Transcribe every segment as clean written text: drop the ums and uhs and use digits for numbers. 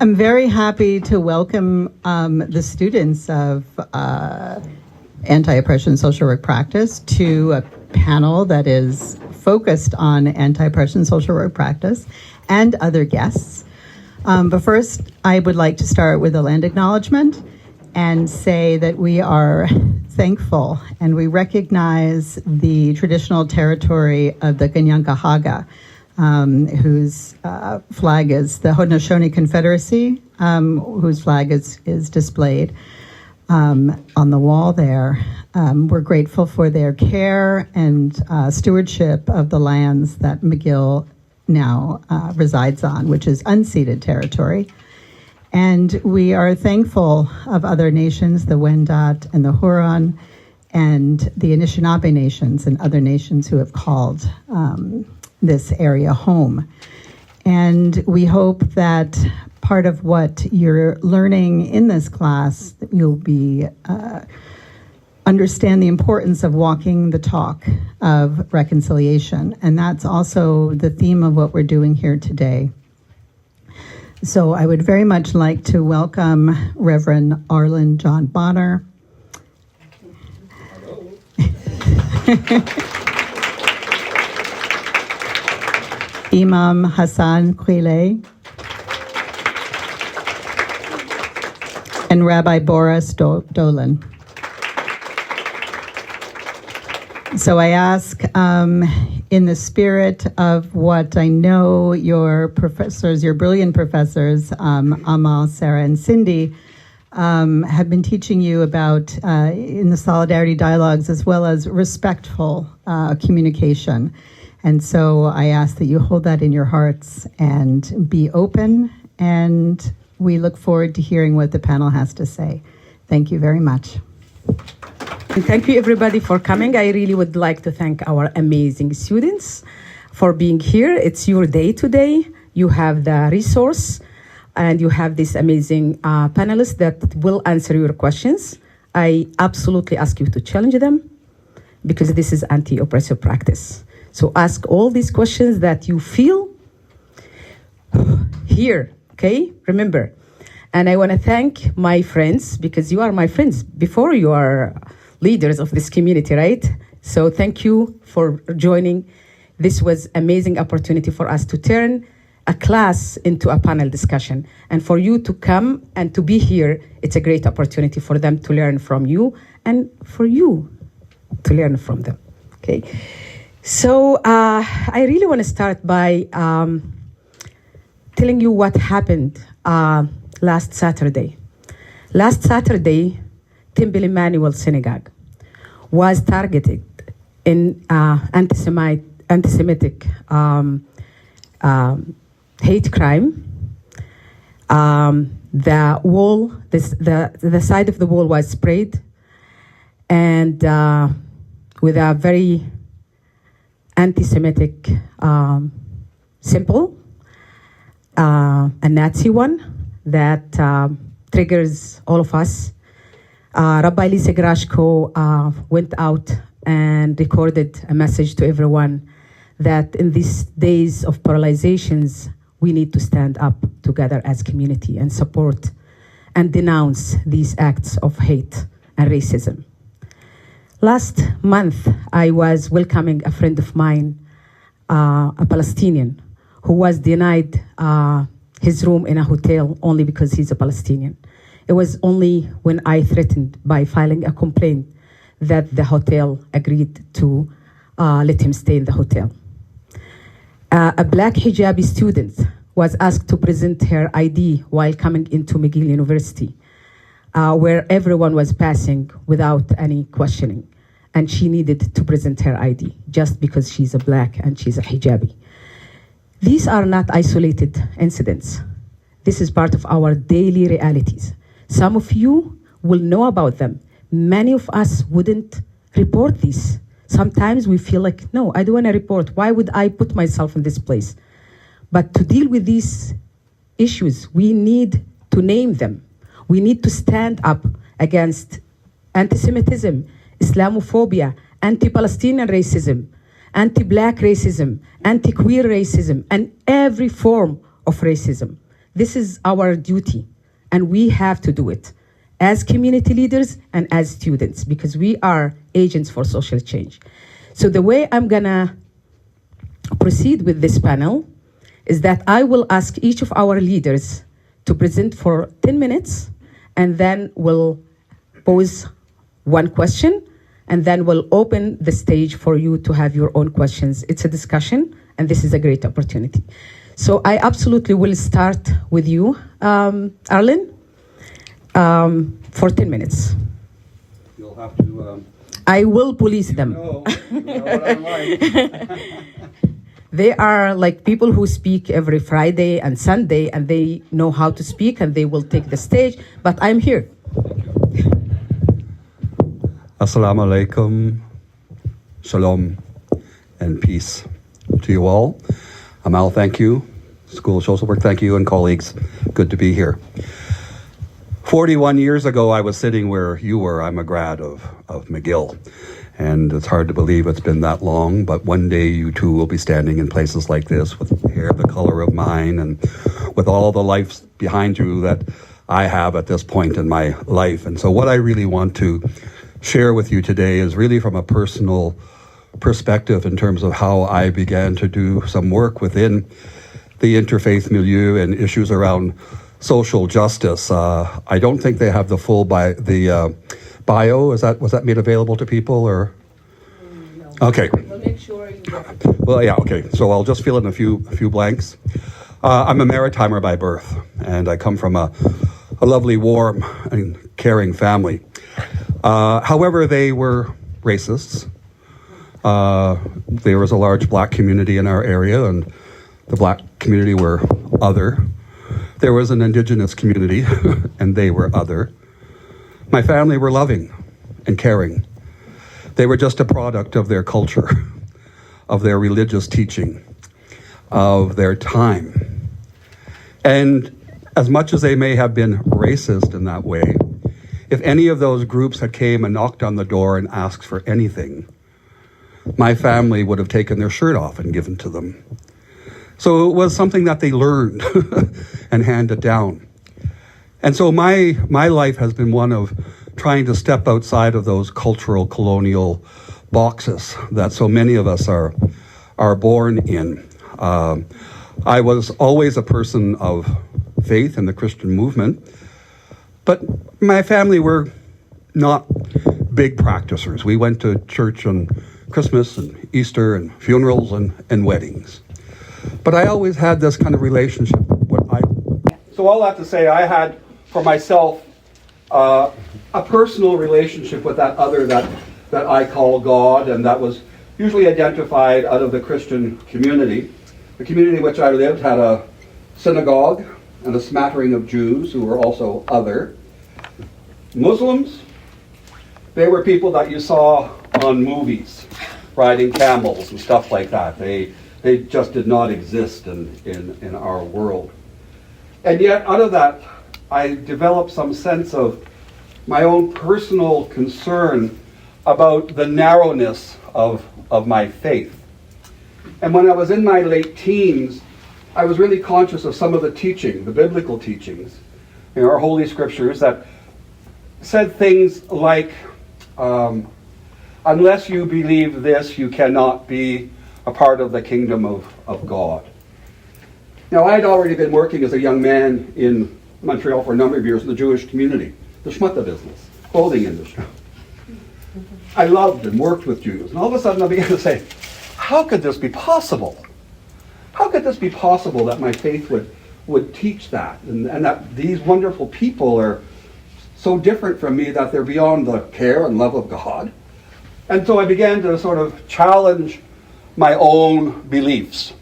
I'm very happy to welcome the students of Anti-Oppression Social Work Practice to a panel that is focused on anti-oppression social work practice and other guests. But first, I would like to start with a land acknowledgement and say that we are thankful and we recognize the traditional territory of the Kanyankahaga, whose flag is the Haudenosaunee Confederacy, whose flag is displayed on the wall there. We're grateful for their care and stewardship of the lands that McGill now resides on, which is unceded territory. And we are thankful of other nations, the Wendat and the Huron, and the Anishinaabe nations and other nations who have called this area home. And we hope that part of what you're learning in this class, that you'll be understand the importance of walking the talk of reconciliation. And that's also the theme of what we're doing here today. So I would very much like to welcome Reverend Arlen John Bonnar. Imam Hassan Guilet, and Rabbi Boris Dolin. So I ask, in the spirit of what I know your professors, your brilliant professors, Amal, Sarah, and Cindy, have been teaching you about in the solidarity dialogues, as well as respectful communication. And so I ask that you hold that in your hearts and be open, and we look forward to hearing what the panel has to say. Thank you very much. And thank you everybody for coming. I really would like to thank our amazing students for being here. It's your day today. You have the resource and you have these amazing panelists that will answer your questions. I absolutely ask you to challenge them because this is anti-oppressive practice. So ask all these questions that you feel here, okay? Remember. And I want to thank my friends, because you are my friends before you are leaders of this community, right? So thank you for joining. This was amazing opportunity for us to turn a class into a panel discussion. And for you to come and to be here, it's a great opportunity for them to learn from you and for you to learn from them, okay? So I really want to start by telling you what happened last Saturday. Last Saturday, Temple Emmanuel Synagogue was targeted in anti-Semitic hate crime. The wall, the side of the wall was sprayed, and with a very anti-Semitic symbol, a Nazi one that triggers all of us. Rabbi Lisa Grashko went out and recorded a message to everyone that in these days of polarizations, we need to stand up together as community and support and denounce these acts of hate and racism. Last month, I was welcoming a friend of mine, a Palestinian, who was denied his room in a hotel only because he's a Palestinian. It was only when I threatened by filing a complaint that the hotel agreed to let him stay in the hotel. A black hijabi student was asked to present her ID while coming into McGill University, where everyone was passing without any questioning. And she needed to present her ID just because she's a black and she's a hijabi. These are not isolated incidents. This is part of our daily realities. Some of you will know about them. Many of us wouldn't report this. Sometimes we feel like, no, I don't want to report. Why would I put myself in this place? But to deal with these issues, we need to name them. We need to stand up against anti-Semitism, Islamophobia, anti-Palestinian racism, anti-black racism, anti-queer racism, and every form of racism. This is our duty, and we have to do it as community leaders and as students, because we are agents for social change. So the way I'm gonna proceed with this panel is that I will ask each of our leaders to present for 10 minutes, and then we'll pose one question, and then we'll open the stage for you to have your own questions. It's a discussion, and this is a great opportunity. So I absolutely will start with you, Arlen, for 10 minutes. You'll have to... I will police them. You know what I'm like. They are like people who speak every Friday and Sunday, and they know how to speak, and they will take the stage, but I'm here. Assalamu alaikum, shalom, and peace to you all. Amal, thank you. School of Social Work, thank you, and colleagues, good to be here. 41 years ago, I was sitting where you were. I'm a grad of McGill, and it's hard to believe it's been that long, but one day you too will be standing in places like this with hair the color of mine and with all the life behind you that I have at this point in my life. And so what I really want to share with you today is really from a personal perspective in terms of how I began to do some work within the interfaith milieu and issues around social justice. I don't think they have the full bio. Was that made available to people or? No. Okay. We'll make sure you get it. Well, yeah. Okay. So I'll just fill in a few blanks. I'm a Maritimer by birth, and I come from a lovely, warm, and caring family. However, they were racists. There was a large black community in our area, and the black community were other. There was an indigenous community, and they were other. My family were loving and caring. They were just a product of their culture, of their religious teaching, of their time. And as much as they may have been racist in that way, if any of those groups had came and knocked on the door and asked for anything, my family would have taken their shirt off and given to them. So it was something that they learned and handed down. And so my life has been one of trying to step outside of those cultural colonial boxes that so many of us are born in. I was always a person of faith in the Christian movement, but my family were not big practicers. We went to church on Christmas and Easter and funerals and weddings. But I always had this kind of relationship. So all that to say, I had for myself a personal relationship with that other that I call God, and that was usually identified out of the Christian community. The community in which I lived had a synagogue and a smattering of Jews who were also other. Muslims, they were people that you saw on movies, riding camels and stuff like that. They just did not exist in our world. And yet, out of that, I developed some sense of my own personal concern about the narrowness of my faith. And when I was in my late teens, I was really conscious of some of the teaching, the biblical teachings, in our Holy Scriptures that said things like, unless you believe this, you cannot be a part of the kingdom of God. Now, I had already been working as a young man in Montreal for a number of years in the Jewish community, the shmutta business, clothing industry. I loved and worked with Jews. And all of a sudden I began to say, how could this be possible? How could this be possible that my faith would teach that? And that these wonderful people are so different from me that they're beyond the care and love of God? And so I began to sort of challenge my own beliefs,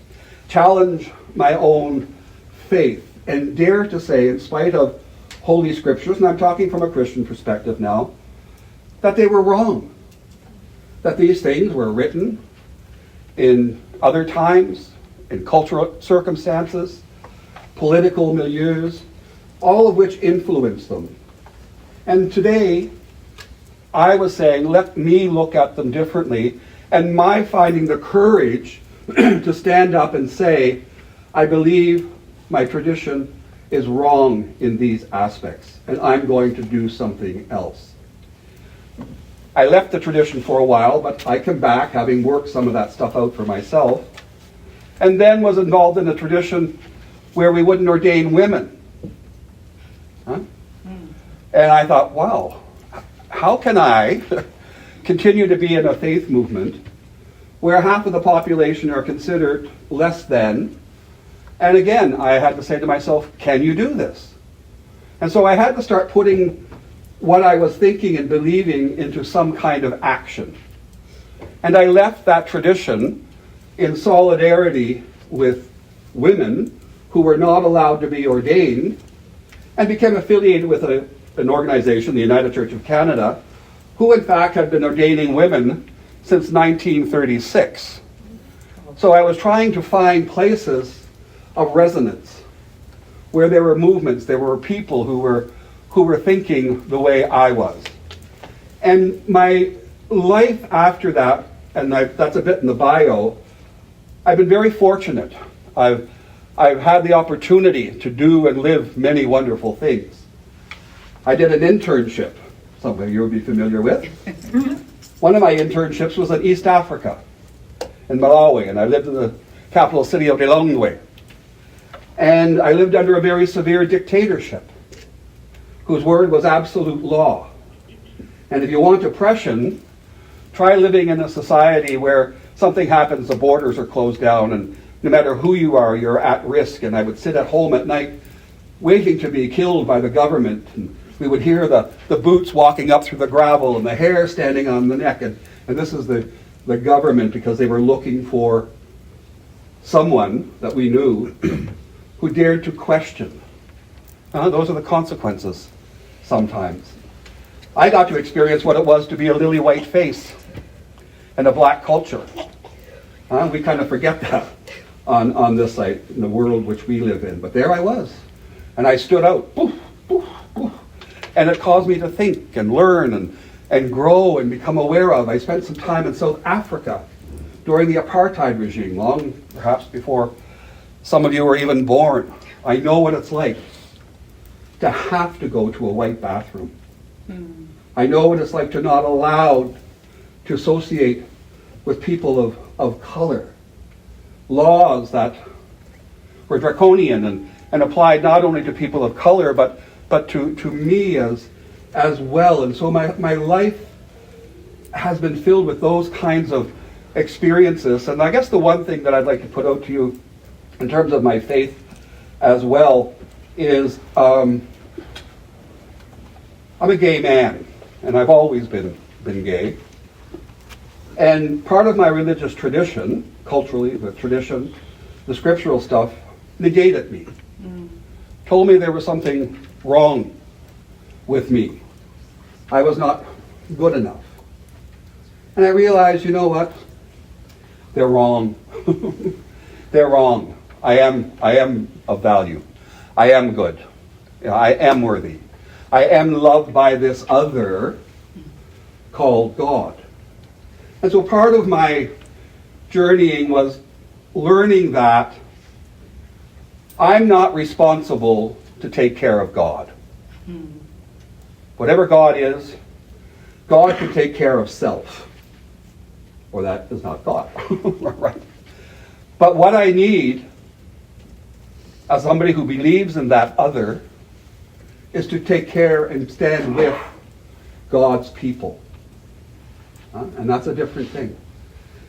challenge my own faith, and dare to say, in spite of Holy Scriptures, and I'm talking from a Christian perspective now, that they were wrong. That these things were written in other times, in cultural circumstances, political milieus, all of which influenced them. And today, I was saying, let me look at them differently, and my finding the courage to stand up and say, I believe my tradition is wrong in these aspects, and I'm going to do something else. I left the tradition for a while, but I came back, having worked some of that stuff out for myself, and then was involved in a tradition where we wouldn't ordain women. Huh? And I thought, wow, how can I continue to be in a faith movement where half of the population are considered less than? And again, I had to say to myself, can you do this? And so I had to start putting what I was thinking and believing into some kind of action. And I left that tradition in solidarity with women who were not allowed to be ordained, and became affiliated with an organization, the United Church of Canada, who in fact had been ordaining women since 1936. So I was trying to find places of resonance where there were movements, there were people who were thinking the way I was. And my life after that, and that's a bit in the bio, I've been very fortunate. I've had the opportunity to do and live many wonderful things. I did an internship, some of you will be familiar with. One of my internships was in East Africa, in Malawi, and I lived in the capital city of Lilongwe. And I lived under a very severe dictatorship, whose word was absolute law. And if you want oppression, try living in a society where something happens, the borders are closed down, and no matter who you are, you're at risk. And I would sit at home at night waiting to be killed by the government. And we would hear the boots walking up through the gravel and the hair standing on the neck. And this is the government, because they were looking for someone that we knew who dared to question. Those are the consequences sometimes. I got to experience what it was to be a lily white face in a black culture. We kind of forget that on this site, in the world which we live in. But there I was. And I stood out. Poof, poof, poof. And it caused me to think and learn and grow and become aware of. I spent some time in South Africa during the apartheid regime, long perhaps before some of you were even born. I know what it's like to have to go to a white bathroom. I know what it's like to not allowed to associate with people of color. Laws that were draconian and applied not only to people of color, but to me as well. And so my life has been filled with those kinds of experiences. And I guess the one thing that I'd like to put out to you in terms of my faith as well is I'm a gay man, and I've always been gay. And part of my religious tradition, culturally, the tradition, the scriptural stuff, negated me. Told me there was something wrong with me. I was not good enough. And I realized, you know what? They're wrong. They're wrong. I am of value. I am good. I am worthy. I am loved by this other called God. And so part of my journeying was learning that I'm not responsible to take care of God. Whatever God is, God can take care of self. Or that is not God. Right? But what I need, as somebody who believes in that other, is to take care and stand with God's people. And that's a different thing.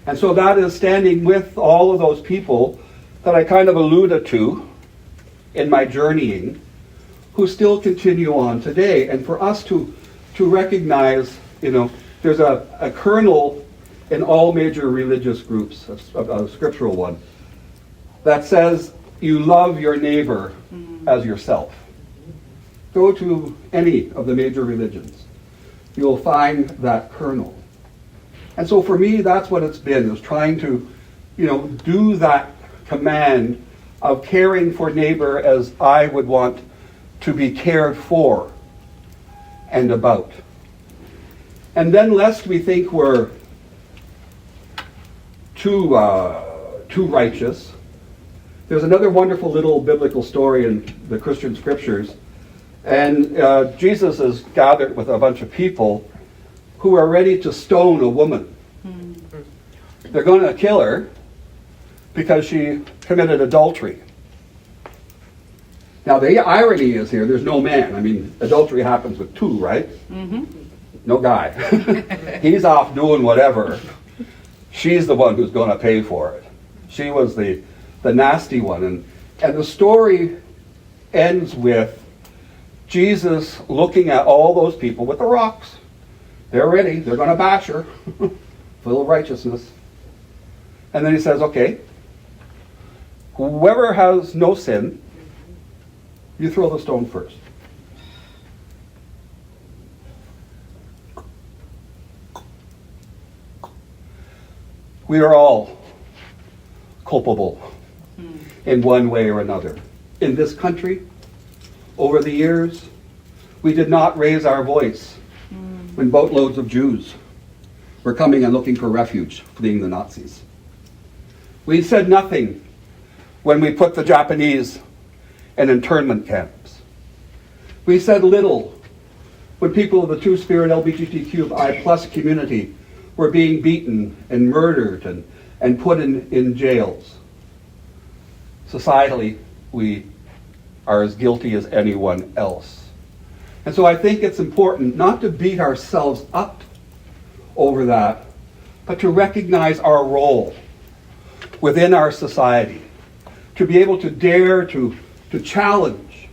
And so that is standing with all of those people that I kind of alluded to in my journeying, who still continue on today. And for us to recognize, there's a kernel in all major religious groups, a scriptural one, that says you love your neighbor as yourself. Go to any of the major religions. You'll find that kernel. And so for me, that's what it's been, is trying to, do that command of caring for neighbor as I would want to be cared for and about. And then lest we think we're too righteous, There's another wonderful little biblical story in the Christian scriptures, and Jesus is gathered with a bunch of people who are ready to stone a woman. They're going to kill her because she committed adultery. Now the irony is here, there's no man. I mean, adultery happens with two, right? No guy. He's off doing whatever. She's the one who's going to pay for it. She was the nasty one. And the story ends with Jesus looking at all those people with the rocks. They're ready. They're going to bash her. Full of righteousness. And then he says, okay, whoever has no sin, you throw the stone first. We are all culpable in one way or another. In this country, over the years, we did not raise our voice when boatloads of Jews were coming and looking for refuge, fleeing the Nazis. We said nothing when we put the Japanese in internment camps. We said little when people of the Two-Spirit LGBTQI+ community were being beaten and murdered and put in jails. Societally, we are as guilty as anyone else. And so I think it's important not to beat ourselves up over that, but to recognize our role within our society, to be able to dare to challenge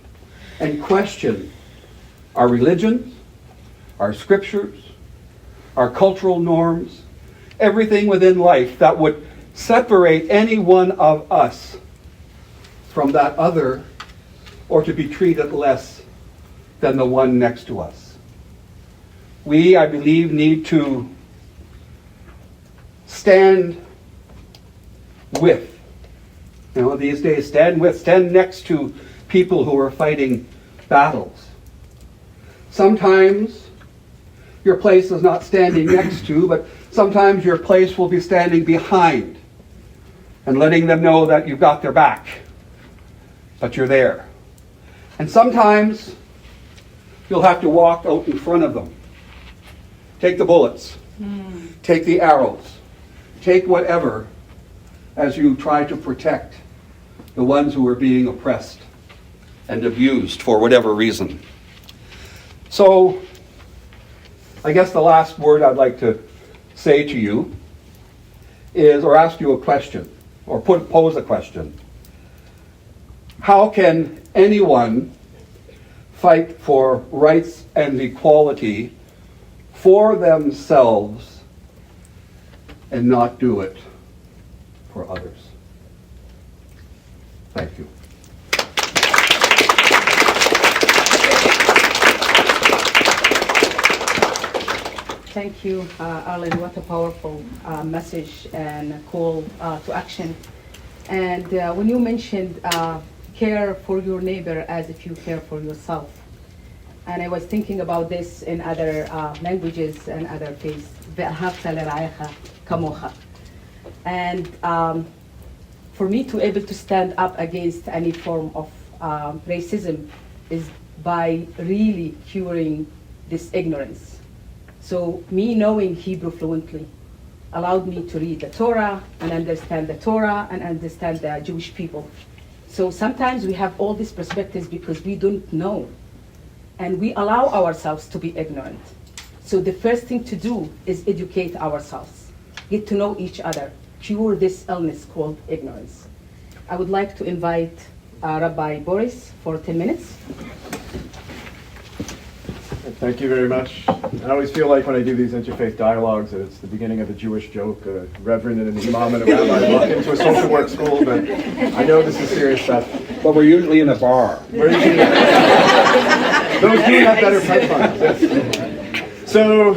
and question our religions, our scriptures, our cultural norms, everything within life that would separate any one of us from that other, or to be treated less than the one next to us. We, I believe, need to stand with, these days, stand next to people who are fighting battles. Sometimes your place is not standing next to, but sometimes your place will be standing behind and letting them know that you've got their back, but you're there. And sometimes you'll have to walk out in front of them. Take the bullets, take the arrows, take whatever as you try to protect the ones who are being oppressed and abused for whatever reason. So, I guess the last word I'd like to say to you is, or ask you a question, or pose a question. How can anyone fight for rights and equality for themselves and not do it for others? Thank you. Thank you, Arlen. What a powerful message and call to action. And when you mentioned care for your neighbor as if you care for yourself, and I was thinking about this in other languages and other faiths. And for me to able to stand up against any form of racism is by really curing this ignorance. So me knowing Hebrew fluently allowed me to read the Torah and understand the Torah and understand the Jewish people. So sometimes we have all these perspectives because we don't know. And we allow ourselves to be ignorant. So the first thing to do is educate ourselves, get to know each other, cure this illness called ignorance. I would like to invite Rabbi Boris for 10 minutes. Thank you very much. I always feel like when I do these interfaith dialogues that it's the beginning of a Jewish joke. A Reverend and an Imam and a Rabbi walk into a social work school, but I know this is serious stuff. But we're usually in a bar. Those do have better pipelines. Yes. So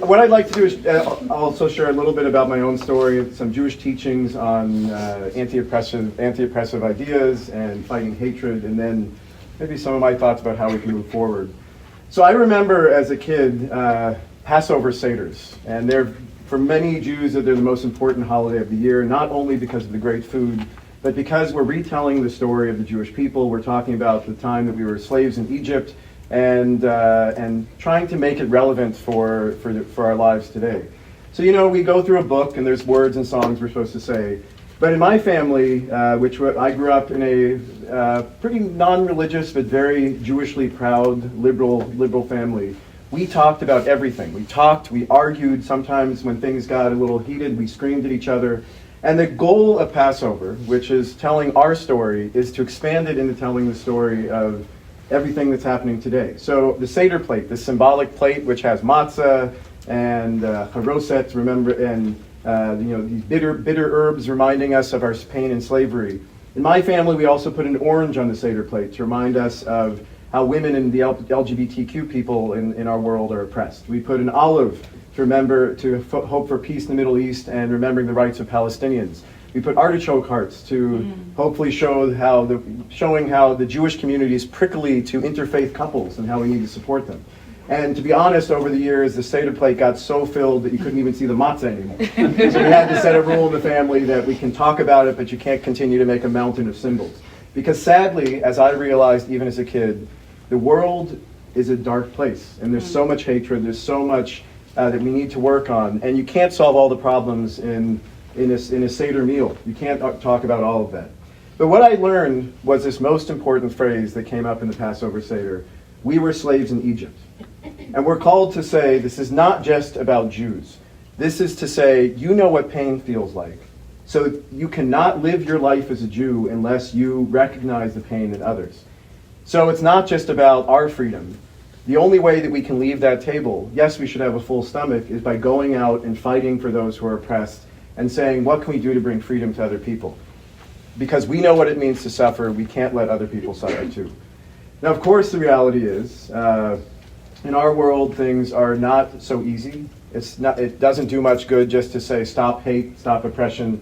what I'd like to do is also share a little bit about my own story, some Jewish teachings on anti-oppressive ideas and fighting hatred, and then maybe some of my thoughts about how we can move forward. So I remember as a kid Passover Seders, and they're, for many Jews, they're the most important holiday of the year, not only because of the great food, but because we're retelling the story of the Jewish people, we're talking about the time that we were slaves in Egypt, and trying to make it relevant for our lives today. So, we go through a book and there's words and songs we're supposed to say. But in my family, I grew up in a pretty non-religious but very Jewishly proud liberal family, we talked about everything. We argued. Sometimes when things got a little heated, we screamed at each other. And the goal of Passover, which is telling our story, is to expand it into telling the story of everything that's happening today. So the Seder plate, the symbolic plate, which has matzah and charoset, remember, and these bitter herbs reminding us of our pain and slavery. In my family, we also put an orange on the Seder plate to remind us of how women and the LGBTQ people in our world are oppressed. We put an olive to remember, to hope for peace in the Middle East and remembering the rights of Palestinians. We put artichoke hearts to hopefully showing how the Jewish community is prickly to interfaith couples and how we need to support them. And to be honest, over the years, the Seder plate got so filled that you couldn't even see the matzah anymore. So we had to set a rule in the family that we can talk about it, but you can't continue to make a mountain of symbols. Because sadly, as I realized even as a kid, the world is a dark place, and there's so much hatred, there's so much that we need to work on, and you can't solve all the problems in a Seder meal. You can't talk about all of that. But what I learned was this most important phrase that came up in the Passover Seder: we were slaves in Egypt. And we're called to say this is not just about Jews. This is to say, you know what pain feels like. So you cannot live your life as a Jew unless you recognize the pain in others. So it's not just about our freedom. The only way that we can leave that table, yes, we should have a full stomach, is by going out and fighting for those who are oppressed and saying, what can we do to bring freedom to other people? Because we know what it means to suffer, we can't let other people suffer too. Now, of course, the reality is, in our world, things are not so easy. It doesn't do much good just to say, stop hate, stop oppression.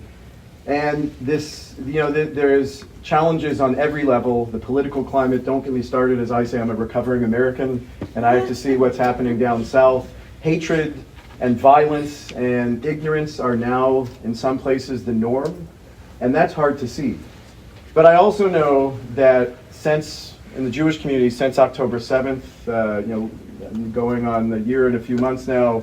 And there's challenges on every level. The political climate, don't get me started. As I say, I'm a recovering American, and I have to see what's happening down south. Hatred and violence and ignorance are now, in some places, the norm, and that's hard to see. But I also know that in the Jewish community, since October 7th, going on a year and a few months now,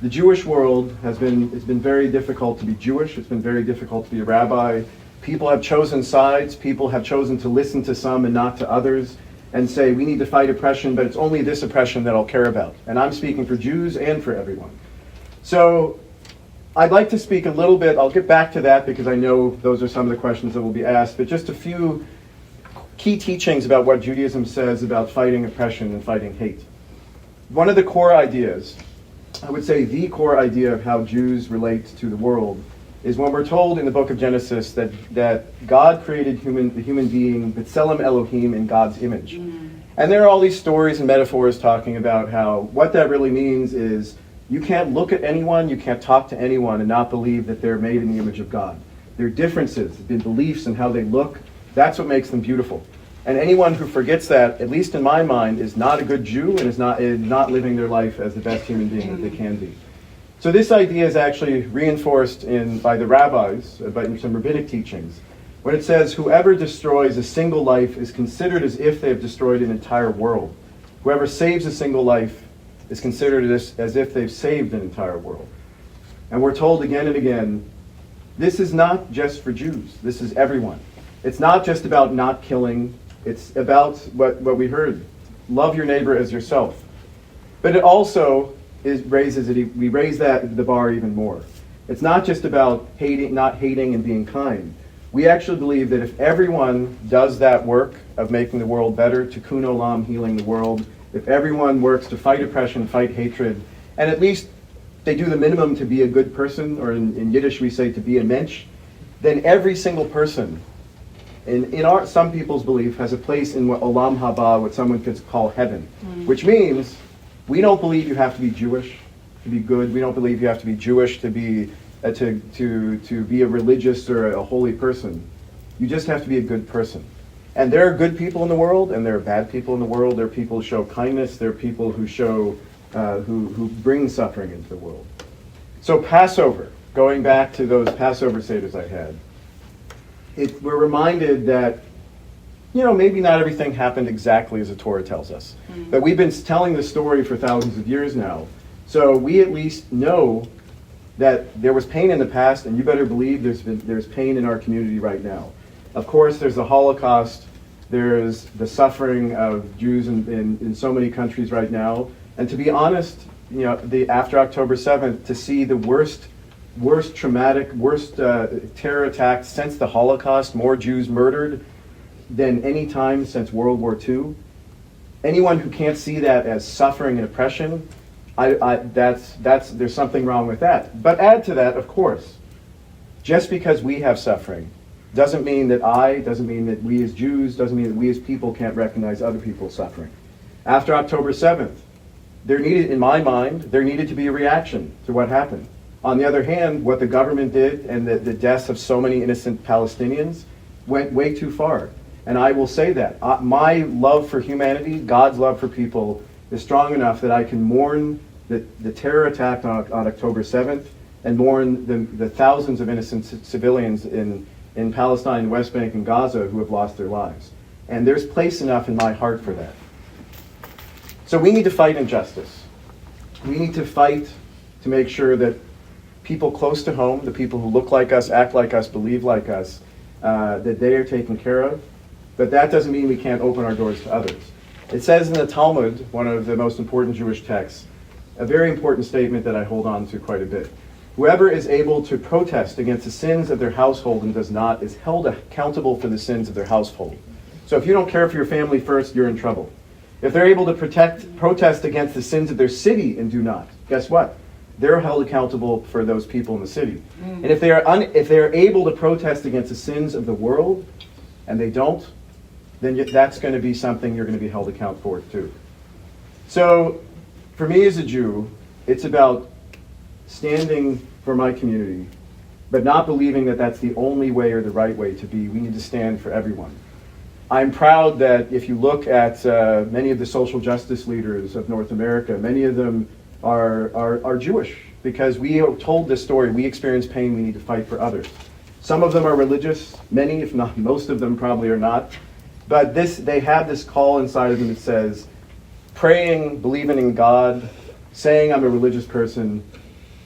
the Jewish world it's been very difficult to be Jewish. It's been very difficult to be a rabbi. People have chosen sides. People have chosen to listen to some and not to others and say, we need to fight oppression, but it's only this oppression that I'll care about. And I'm speaking for Jews and for everyone. So I'd like to speak a little bit, I'll get back to that because I know those are some of the questions that will be asked, but just a few key teachings about what Judaism says about fighting oppression and fighting hate. One of the core ideas, I would say the core idea of how Jews relate to the world, is when we're told in the book of Genesis that God created the human being, B'Tselem Elohim, in God's image. And there are all these stories and metaphors talking about how what that really means is you can't look at anyone, you can't talk to anyone and not believe that they're made in the image of God. Their differences, their beliefs and how they look, that's what makes them beautiful. And anyone who forgets that, at least in my mind, is not a good Jew and is not living their life as the best human being that they can be. So this idea is actually reinforced by the rabbis, by some rabbinic teachings, when it says, whoever destroys a single life is considered as if they have destroyed an entire world. Whoever saves a single life is considered as if they've saved an entire world. And we're told again and again, this is not just for Jews, this is everyone. It's not just about not killing, it's about what we heard, love your neighbor as yourself. But it also we raise the bar even more. It's not just about not hating and being kind. We actually believe that if everyone does that work of making the world better, tikkun olam, healing the world, if everyone works to fight oppression, fight hatred, and at least they do the minimum to be a good person, or in Yiddish we say to be a mensch, then every single person, in some people's belief, has a place in what olam haba, what someone could call heaven, which means we don't believe you have to be Jewish to be good. We don't believe you have to be Jewish to be to be a religious or a holy person. You just have to be a good person. And there are good people in the world, and there are bad people in the world. There are people who show kindness. There are people who show who bring suffering into the world. So Passover, going back to those Passover Seders I had, we're reminded that, maybe not everything happened exactly as the Torah tells us. But we've been telling the story for thousands of years now. So we at least know that there was pain in the past, and you better believe there's pain in our community right now. Of course, there's the Holocaust. There's the suffering of Jews in so many countries right now. And to be honest, after October 7th, to see the worst traumatic, terror attacks since the Holocaust, more Jews murdered than any time since World War II. Anyone who can't see that as suffering and oppression, there's something wrong with that. But add to that, of course, just because we have suffering doesn't mean that doesn't mean that we as Jews, doesn't mean that we as people can't recognize other people's suffering. After October 7th, in my mind, there needed to be a reaction to what happened. On the other hand, what the government did and the deaths of so many innocent Palestinians went way too far. And I will say that. My love for humanity, God's love for people, is strong enough that I can mourn the terror attack on October 7th and mourn the thousands of innocent civilians in Palestine, West Bank, and Gaza who have lost their lives. And there's place enough in my heart for that. So we need to fight injustice. We need to fight to make sure that people close to home, the people who look like us, act like us, believe like us, that they are taken care of. But that doesn't mean we can't open our doors to others. It says in the Talmud, one of the most important Jewish texts, a very important statement that I hold on to quite a bit. Whoever is able to protest against the sins of their household and does not is held accountable for the sins of their household. So if you don't care for your family first, you're in trouble. If they're able to protest against the sins of their city and do not, guess what? They're held accountable for those people in the city. And if they are able to protest against the sins of the world and they don't, then that's going to be something you're going to be held accountable for too. So for me as a Jew, it's about standing for my community, but not believing that that's the only way or the right way to be. We need to stand for everyone. I'm proud that if you look at many of the social justice leaders of North America, many of them are Jewish, because we are told this story. We experience pain, we need to fight for others. Some of them are religious, many, if not most of them, probably are not. But they have this call inside of them that says, praying, believing in God, saying I'm a religious person.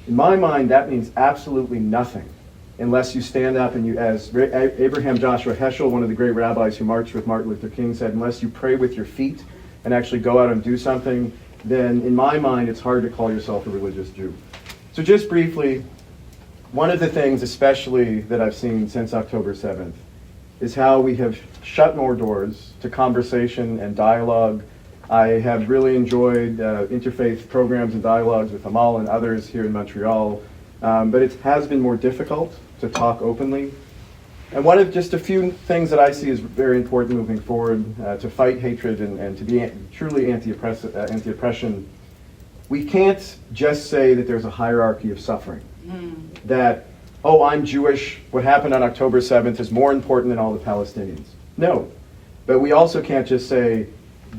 In my mind, that means absolutely nothing unless you stand up and you, as Abraham Joshua Heschel, one of the great rabbis who marched with Martin Luther King, said, unless you pray with your feet and actually go out and do something, then in my mind, it's hard to call yourself a religious Jew. So just briefly, one of the things especially that I've seen since October 7th is how we have shut more doors to conversation and dialogue. I have really enjoyed interfaith programs and dialogues with Amal and others here in Montreal, but it has been more difficult to talk openly. And one of just a few things that I see as very important moving forward to fight hatred and to be truly anti-oppression, we can't just say that there's a hierarchy of suffering. That, oh, I'm Jewish, what happened on October 7th is more important than all the Palestinians. No, but we also can't just say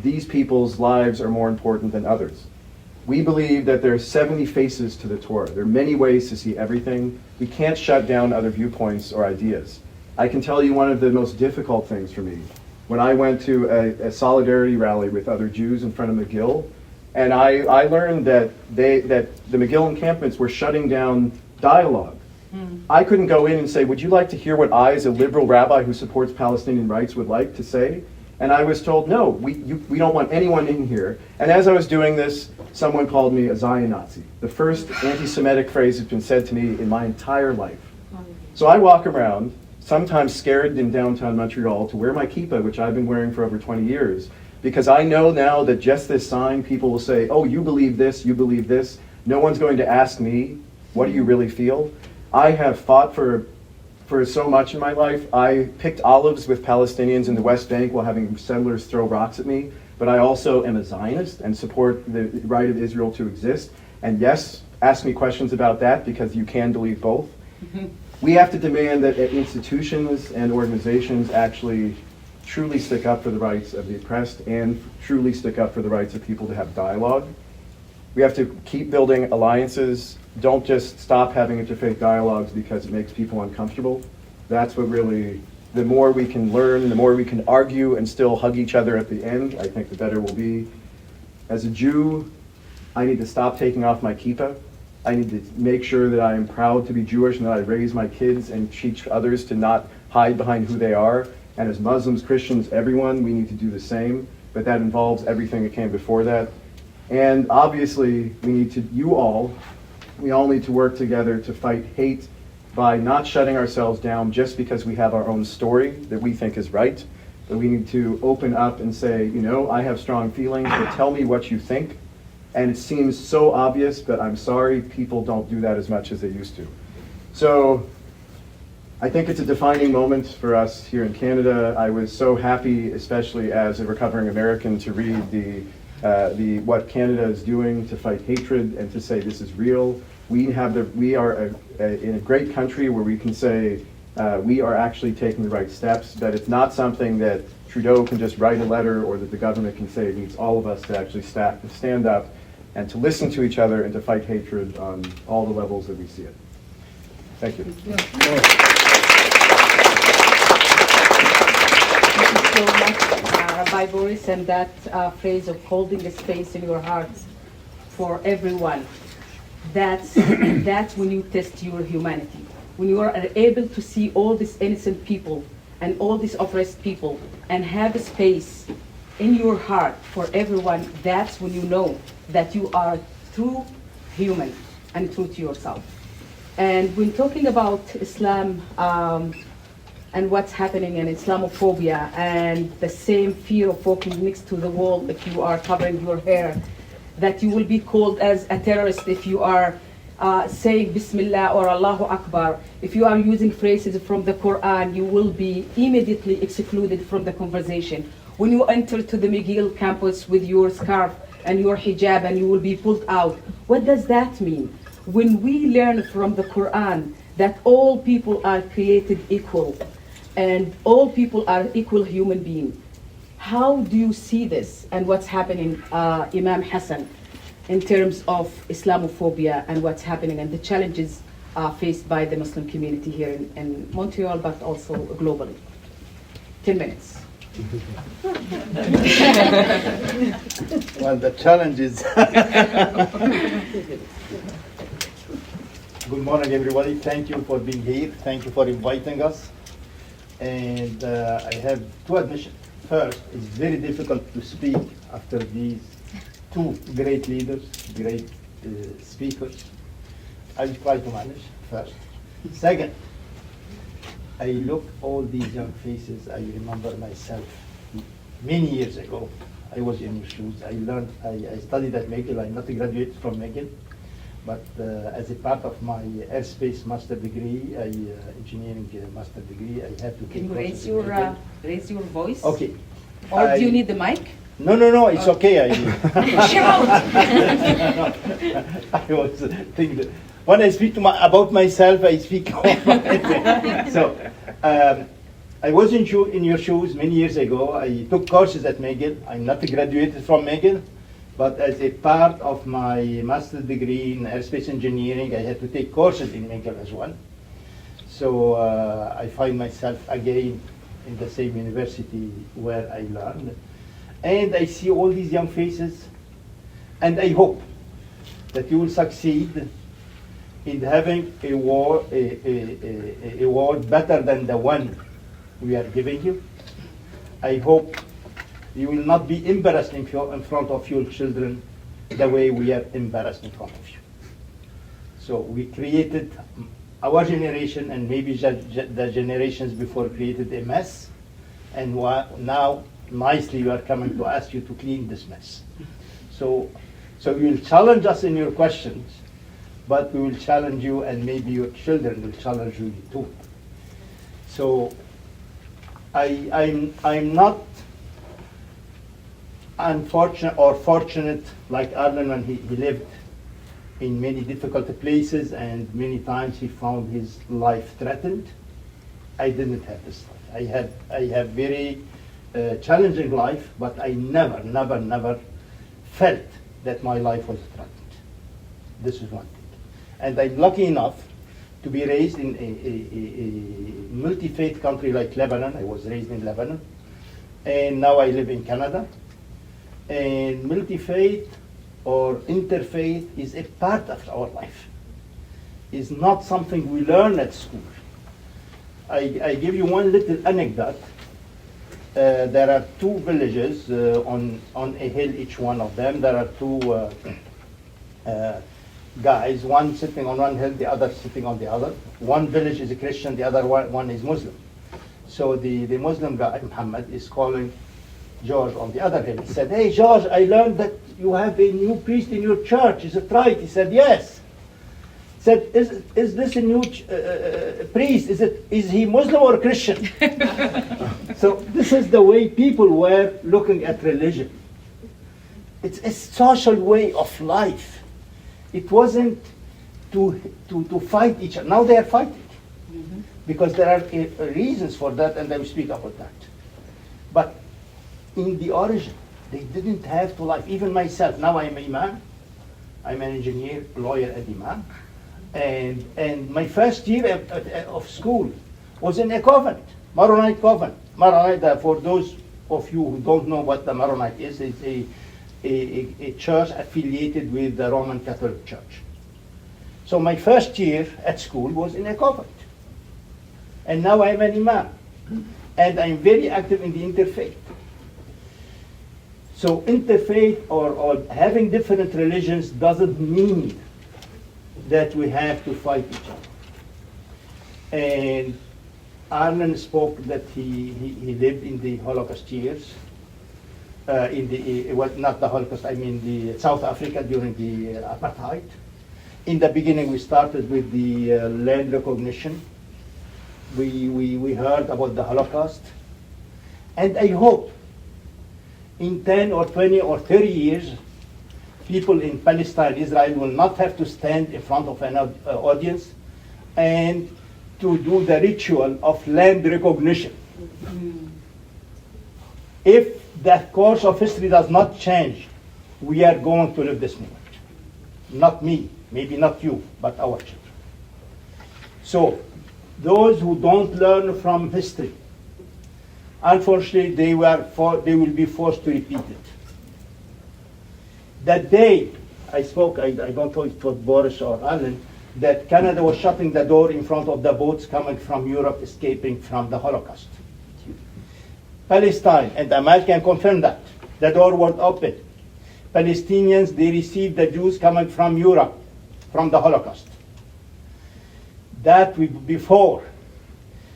these people's lives are more important than others. We believe that there are 70 faces to the Torah. There are many ways to see everything. We can't shut down other viewpoints or ideas. I can tell you one of the most difficult things for me. When I went to a solidarity rally with other Jews in front of McGill, and I learned that the McGill encampments were shutting down dialogue. I couldn't go in and say, would you like to hear what I, as a liberal rabbi who supports Palestinian rights, would like to say? And I was told, no, we don't want anyone in here. And as I was doing this, someone called me a Zion Nazi. The first anti-Semitic phrase has been said to me in my entire life. So I walk around, sometimes scared in downtown Montreal, to wear my kippah, which I've been wearing for over 20 years, because I know now that just this sign, people will say, oh, you believe this, you believe this. No one's going to ask me, what do you really feel? I have fought for so much in my life. I picked olives with Palestinians in the West Bank while having settlers throw rocks at me, but I also am a Zionist and support the right of Israel to exist. And yes, ask me questions about that, because you can believe both. We have to demand that institutions and organizations actually truly stick up for the rights of the oppressed and truly stick up for the rights of people to have dialogue. We have to keep building alliances. Don't just stop having interfaith dialogues because it makes people uncomfortable. That's what really the more we can learn, the more we can argue and still hug each other at the end, I think the better we'll be. As a Jew, I need to stop taking off my kippah. I need to make sure that I am proud to be Jewish and that I raise my kids and teach others to not hide behind who they are. And as Muslims, Christians, everyone, we need to do the same. But that involves everything that came before that. And obviously, we all need to work together to fight hate by not shutting ourselves down just because we have our own story that we think is right. But we need to open up and say, I have strong feelings, but tell me what you think. And it seems so obvious, but I'm sorry, people don't do that as much as they used to. So I think it's a defining moment for us here in Canada. I was so happy, especially as a recovering American, to read what Canada is doing to fight hatred and to say this is real. We are in a great country where we can say we are actually taking the right steps, but it's not something that Trudeau can just write a letter or that the government can say. It needs all of us to actually stand up and to listen to each other and to fight hatred on all the levels that we see it. Thank you. Thank you so much, Rabbi Boris, and that phrase of holding the space in your hearts for everyone. That's when you test your humanity. When you are able to see all these innocent people and all these oppressed people and have a space in your heart for everyone, that's when you know that you are true human and true to yourself. And when talking about Islam and what's happening in Islamophobia and the same fear of walking next to the wall if you are covering your hair, that you will be called as a terrorist if you are saying Bismillah or Allahu Akbar. If you are using phrases from the Quran, you will be immediately excluded from the conversation. When you enter to the McGill campus with your scarf and your hijab and you will be pulled out, what does that mean? When we learn from the Quran that all people are created equal and all people are equal human beings, how do you see this and what's happening, Imam Hassan, in terms of Islamophobia and what's happening and the challenges faced by the Muslim community here in Montreal, but also globally? 10 minutes. Well, the challenge is... Good morning, everybody. Thank you for being here. Thank you for inviting us. And I have two admissions. First, it's very difficult to speak after these two great leaders, great speakers. I'll try to manage first. Second, I look all these young faces. I remember myself many years ago. I was in your shoes. I studied at McGill. I'm not a graduate from McGill, but as a part of my airspace master degree, engineering master degree, I had to. Can you raise your voice? Okay. Or do you need the mic? No, it's okay. Shout! I was thinking that when I speak about myself, I speak So, I was in your shoes many years ago. I took courses at McGill. I'm not graduated from McGill, but as a part of my master's degree in aerospace engineering, I had to take courses in McGill as well. So I find myself again in the same university where I learned. And I see all these young faces, and I hope that you will succeed in having a award better than the one we are giving you. I hope you will not be embarrassed in front of your children the way we are embarrassed in front of you. So we created, our generation and maybe the generations before created a mess, and now nicely we are coming to ask you to clean this mess. So you will challenge us in your questions, but we will challenge you, and maybe your children will challenge you too. So I'm not unfortunate or fortunate like Arlen when he lived in many difficult places and many times he found his life threatened. I didn't have this life. I have very challenging life, but I never felt that my life was threatened. This is one thing. And I'm lucky enough to be raised in a multi-faith country like Lebanon. I was raised in Lebanon, and now I live in Canada. And multi-faith or interfaith is a part of our life. It's not something we learn at school. I give you one little anecdote. There are two villages on a hill, each one of them. There are two guys, one sitting on one hill, the other sitting on the other. One village is a Christian, the other one is Muslim. So the Muslim guy, Muhammad, is calling George on the other hill. He said, "Hey George, I learned that you have a new priest in your church. Is it right?" He said, "Yes." He said, "Is this a new priest? Is he Muslim or Christian?" So this is the way people were looking at religion. It's a social way of life. It wasn't to fight each other. Now they are fighting. Because there are reasons for that, and I will speak about that. But in the origin, they didn't have to life. Even myself, now I'm an Imam. I'm an engineer, lawyer, and Imam. And my first year of school was in a convent, Maronite convent. Maronite, for those of you who don't know what the Maronite is, it's a church affiliated with the Roman Catholic Church. So my first year at school was in a convent. And now I'm an Imam. And I'm very active in the interfaith. So interfaith or having different religions doesn't mean that we have to fight each other. And Arlen spoke that he lived in the Holocaust years, not the Holocaust, I mean the South Africa during the apartheid. In the beginning we started with the land recognition. We heard about the Holocaust. And I hope in 10 or 20 or 30 years, people in Palestine, Israel will not have to stand in front of an audience and to do the ritual of land recognition. If that course of history does not change, we are going to live this moment. Not me, maybe not you, but our children. So, those who don't learn from history, unfortunately, they will be forced to repeat it. That day, I don't know if it was Boris or Arlen, that Canada was shutting the door in front of the boats coming from Europe escaping from the Holocaust. Palestine, and Amal can confirm that, the door was open. Palestinians, they received the Jews coming from Europe, from the Holocaust. That before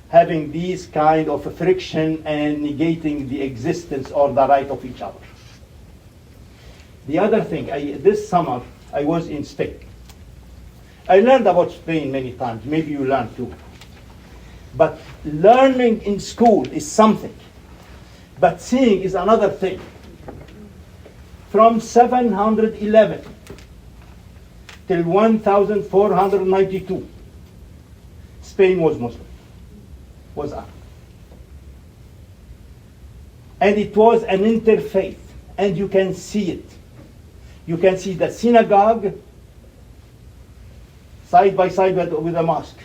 having these kind of friction and negating the existence or the right of each other. The other thing, this summer, I was in Spain. I learned about Spain many times, maybe you learned too. But learning in school is something, but seeing is another thing. From 711 till 1492, Spain was Muslim, was Arab. And it was an interfaith, and you can see it. You can see the synagogue side by side with the mosque.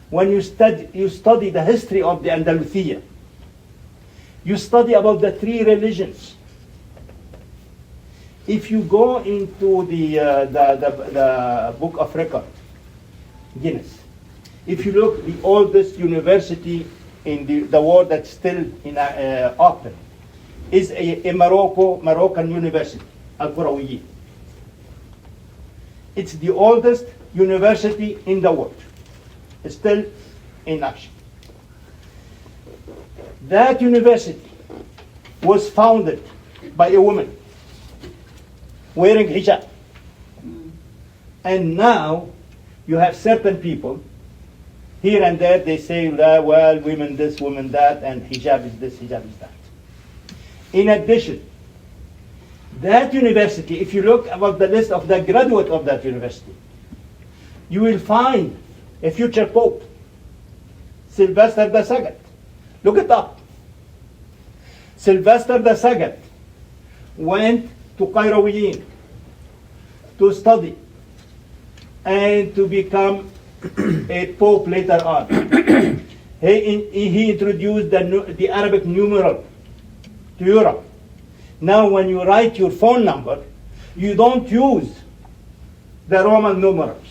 When you study the history of the Andalusia, you study about the three religions. If you go into the book of record, Guinness, if you look, the oldest university in the world that's still open is a Moroccan university, Al-Qurawiyin. It's the oldest university in the world. It's still in action. That university was founded by a woman wearing hijab. And now you have certain people here and there, they say, well, women this, women that, and hijab is this, hijab is that. In addition, that university, if you look about the list of the graduates of that university, you will find a future pope, Sylvester II. Look it up. Sylvester II went to Qayrawiyin to study and to become a pope later on. He introduced the Arabic numeral to Europe. Now when you write your phone number, you don't use the Roman numerals.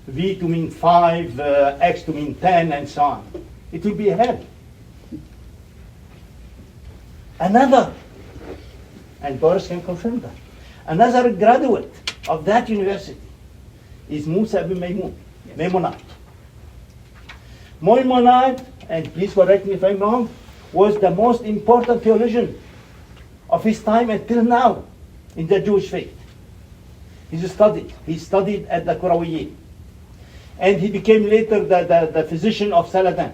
V to mean 5, X to mean 10, and so on. It will be hell. Another, and Boris can confirm that, another graduate of that university is Musa ibn Maimunat. Maimunat, and please correct me if I'm wrong, was the most important theologian of his time until now in the Jewish faith. He studied at the Qarawiyyin. And he became later the physician of Saladin.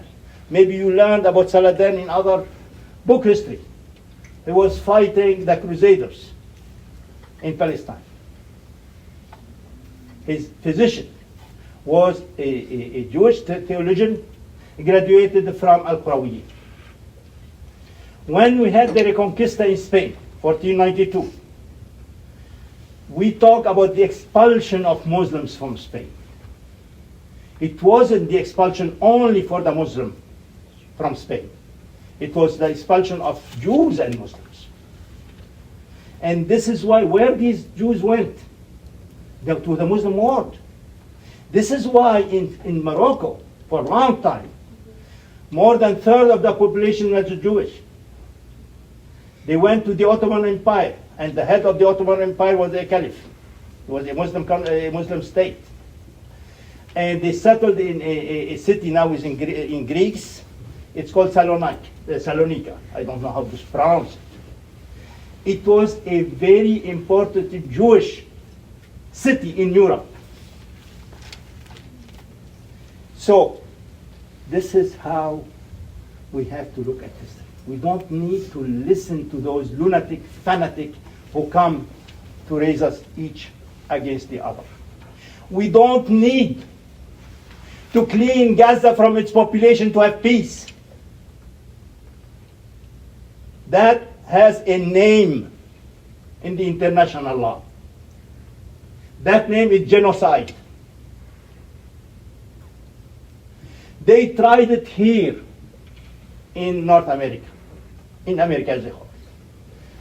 Maybe you learned about Saladin in other book history. He was fighting the Crusaders in Palestine. His physician was a Jewish theologian, graduated from Al-Qarawiyyin. When we had the Reconquista in Spain, 1492, we talk about the expulsion of Muslims from Spain. It wasn't the expulsion only for the Muslim from Spain. It was the expulsion of Jews and Muslims. And this is why, where these Jews went, to the Muslim world. This is why in Morocco, for a long time, more than a third of the population was Jewish. They went to the Ottoman Empire, and the head of the Ottoman Empire was a caliph. It was a Muslim state. And they settled in a city now is in Greece. It's called Salonika. I don't know how to pronounce it. It was a very important Jewish city in Europe. So this is how we have to look at history. We don't need to listen to those lunatic, fanatic who come to raise us each against the other. We don't need to clean Gaza from its population to have peace. That has a name in the international law. That name is genocide. They tried it here in North America, in America as a whole.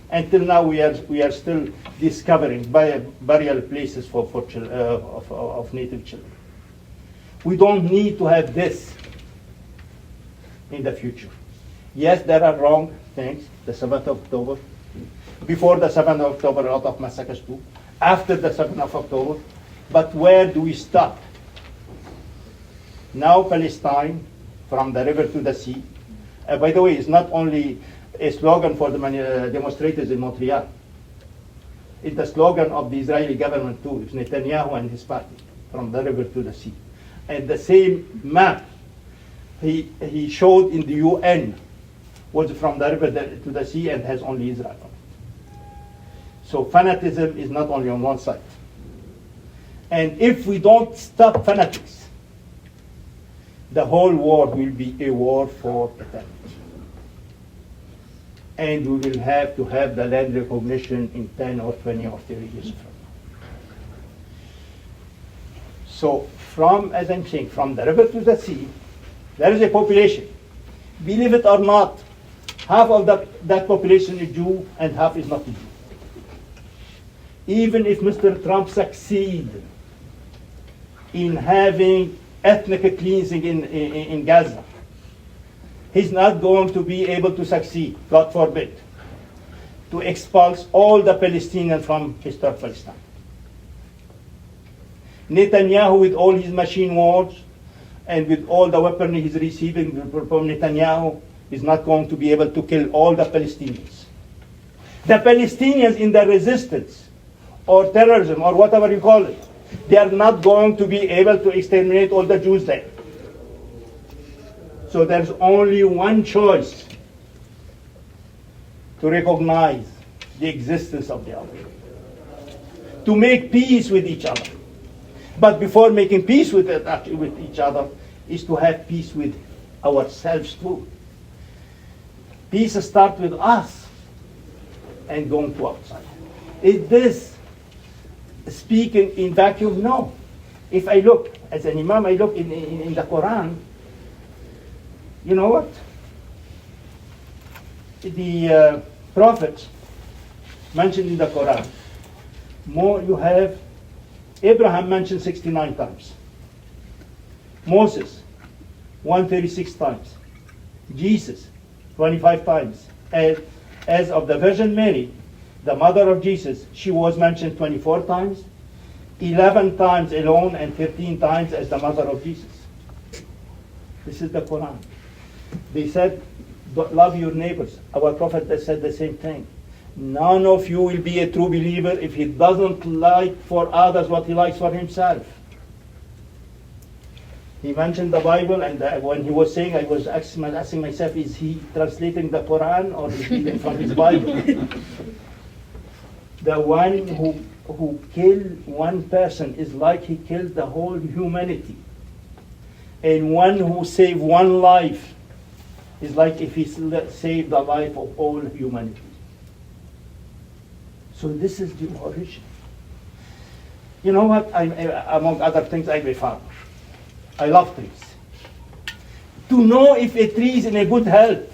Until now, we are still discovering burial places of native children. We don't need to have this in the future. Yes, there are wrong things. The 7th of October. Before the 7th of October, a lot of massacres too. After the 7th of October. But where do we stop? Now Palestine, from the river to the sea. By the way, it's not only a slogan for the demonstrators in Montreal. It's the slogan of the Israeli government too. It's Netanyahu and his party, from the river to the sea. And the same map he showed in the UN was from the river to the sea and has only Israel on it. So fanatism is not only on one side. And if we don't stop fanatics, the whole world will be a war for eternity. And we will have to have the land recognition in 10 or 20 or 30 years from now. So as I'm saying, from the river to the sea, there is a population. Believe it or not, half of that population is Jew and half is not a Jew. Even if Mr. Trump succeeds in having ethnic cleansing in Gaza, he's not going to be able to succeed, God forbid, to expulse all the Palestinians from historic Palestine. Netanyahu, with all his machine wars and with all the weaponry he's receiving from Netanyahu, is not going to be able to kill all the Palestinians. The Palestinians in the resistance or terrorism or whatever you call it, they are not going to be able to exterminate all the Jews there. So there's only one choice: to recognize the existence of the other, to make peace with each other. But before making peace with each other is to have peace with ourselves too. Peace starts with us and going to outside. Is this speaking in vacuum? No. If I look as an Imam, I look in the Quran, you know what? The prophets mentioned in the Quran, more you have Abraham mentioned 69 times, Moses 136 times, Jesus 25 times. As of the Virgin Mary, the mother of Jesus, she was mentioned 24 times, 11 times alone, and 13 times as the mother of Jesus. This is the Quran. They said, love your neighbors. Our Prophet said the same thing. None of you will be a true believer if he doesn't like for others what he likes for himself. He mentioned the Bible, and when he was saying, I was asking myself, is he translating the Quran or is he reading from his Bible? The one who killed one person is like he killed the whole humanity. And one who saved one life is like if he saved the life of all humanity. So this is the origin. You know what? Among other things, I'm a farmer. I love trees. To know if a tree is in a good health,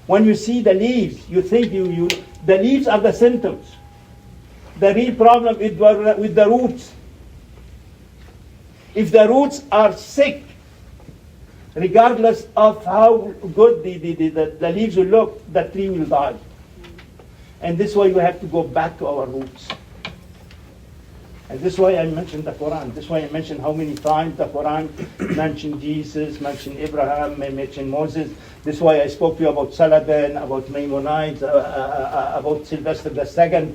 when you see the leaves, you think the leaves are the symptoms. The real problem is with the roots. If the roots are sick, regardless of how good the leaves will look, the tree will die. And this is why we have to go back to our roots. And this is why I mentioned the Quran. This is why I mentioned how many times the Quran mentioned Jesus, mentioned Abraham, mentioned Moses. This is why I spoke to you about Saladin, about Maimonides, about Sylvester II,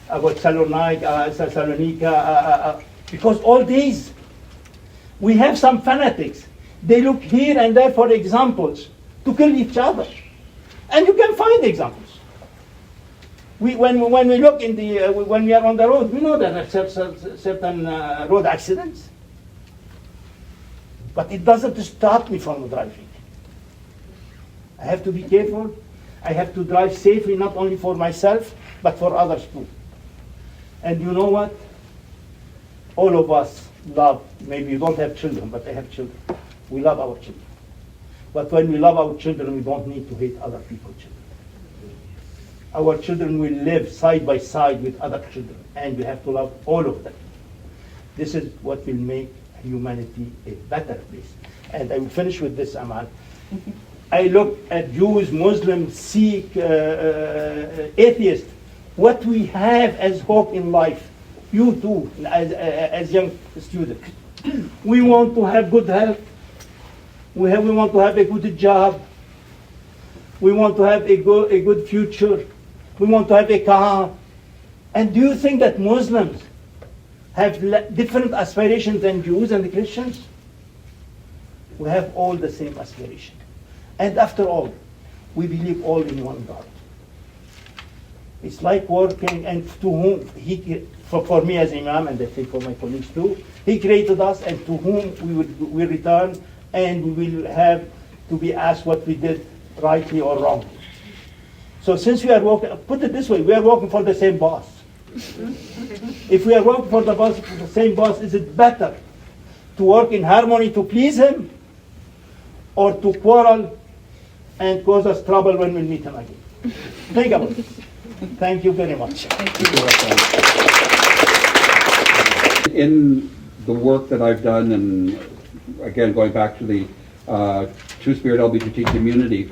about Salonika, because all these, we have some fanatics. They look here and there for examples to kill each other. And you can find examples. When we look in when we are on the road, we know there are certain road accidents. But it doesn't stop me from driving. I have to be careful. I have to drive safely, not only for myself, but for others too. And you know what? All of us love, maybe you don't have children, but I have children. We love our children. But when we love our children, we don't need to hate other people's children. Our children will live side by side with other children, and we have to love all of them. This is what will make humanity a better place. And I will finish with this, Amal. I look at Jews, Muslims, Sikh, atheists, what we have as hope in life. You too, as young students. We want to have good health. We want to have a good job. We want to have a good future. We want to have a car. And do you think that Muslims have different aspirations than Jews and the Christians? We have all the same aspiration. And after all, we believe all in one God. It's like working, and to whom for me as Imam, and I think for my colleagues too, he created us, and to whom we return, and we will have to be asked what we did rightly or wrongly. So since we are working, put it this way, we are working for the same boss. If we are working for the same boss, is it better to work in harmony to please him, or to quarrel and cause us trouble when we meet him again? Think about it. Thank you very much. In the work that I've done, and again going back to the Two-Spirit LGBT community,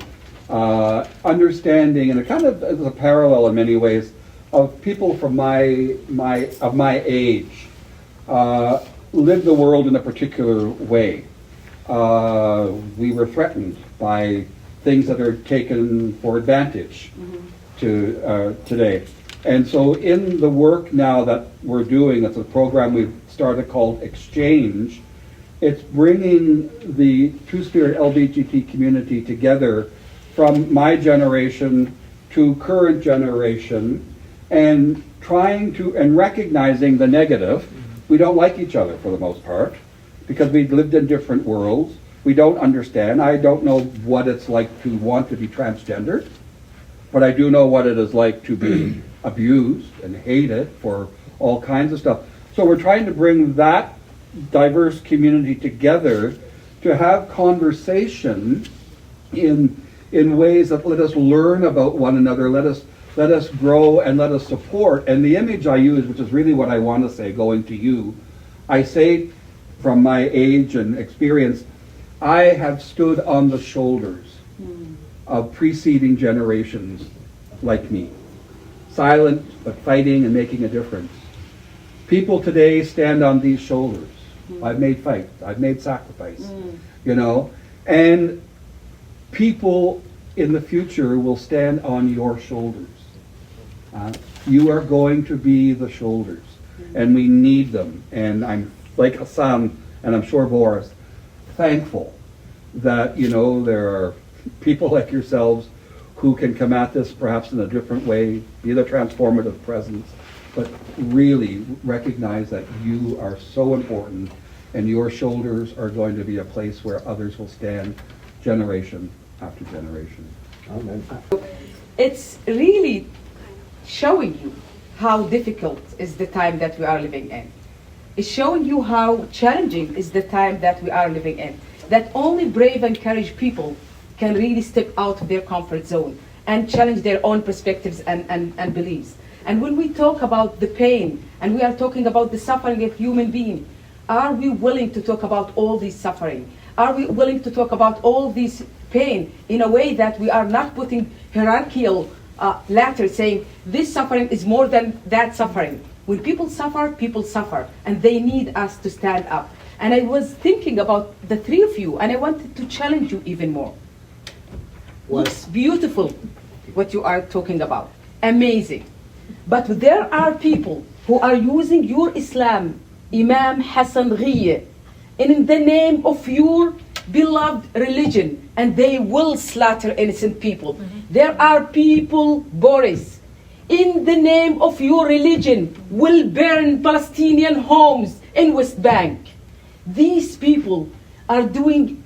understanding, and it kind of is a parallel in many ways, of people from my age live the world in a particular way. We were threatened by things that are taken for advantage today. And so in the work now that we're doing, it's a program we've started called Exchange, it's bringing the Two-Spirit LGBT community together from my generation to current generation, and trying to, and recognizing the negative. We don't like each other for the most part, because we've lived in different worlds. We don't understand. I don't know what it's like to want to be transgendered, but I do know what it is like to be abused and hated for all kinds of stuff. So we're trying to bring that diverse community together to have conversation in ways that let us learn about one another, let us grow and let us support. And the image I use, which is really what I want to say, going to you, I say from my age and experience, I have stood on the shoulders of preceding generations like me, silent but fighting and making a difference. People today stand on these shoulders. I've made fight, I've made sacrifice, and people in the future will stand on your shoulders. You are going to be the shoulders, and we need them. And I'm, like Hassan, and I'm sure Boris, thankful that, there are people like yourselves who can come at this perhaps in a different way, be the transformative presence, but really recognize that you are so important, and your shoulders are going to be a place where others will stand generation after generation. Amen. It's really showing you how difficult is the time that we are living in. It's showing you how challenging is the time that we are living in. That only brave and courageous people can really step out of their comfort zone and challenge their own perspectives and beliefs. And when we talk about the pain, and we are talking about the suffering of human beings, are we willing to talk about all this suffering? Are we willing to talk about all this pain in a way that we are not putting hierarchical ladders saying this suffering is more than that suffering? When people suffer, and they need us to stand up. And I was thinking about the three of you, and I wanted to challenge you even more. Looks beautiful what you are talking about, amazing. But there are people who are using your Islam, Imam Hassan Alhjooj, in the name of your beloved religion, and they will slaughter innocent people. There are people, Boris, in the name of your religion, will burn Palestinian homes in West Bank. These people are doing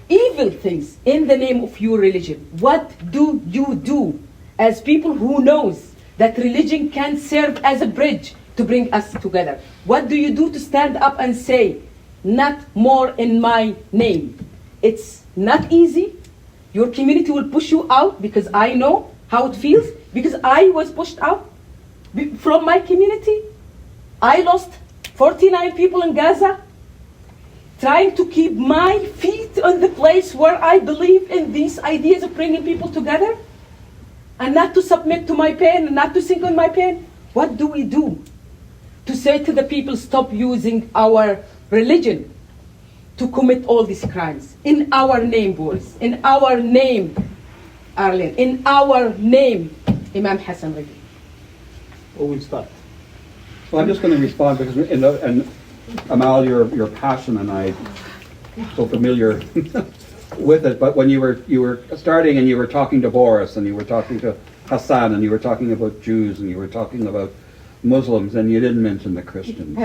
evil things in the name of your religion. What do you do as people who knows that religion can serve as a bridge to bring us together? What do you do to stand up and say, not more in my name? It's not easy. Your community will push you out, because I know how it feels, because I was pushed out from my community. I lost 49 people in Gaza, trying to keep my feet on the place where I believe in these ideas of bringing people together, and not to submit to my pain, and not to sink on my pain. What do we do to say to the people, stop using our religion to commit all these crimes? In our name, Boris, in our name, Arlen, in our name, Imam Hassan Alhjooj. Who will start? Well, I'm just going to respond because, and Amal, your passion, and I so familiar with it. But when you were starting, and you were talking to Boris, and you were talking to Hassan, and you were talking about Jews, and you were talking about Muslims, and you didn't mention the Christians.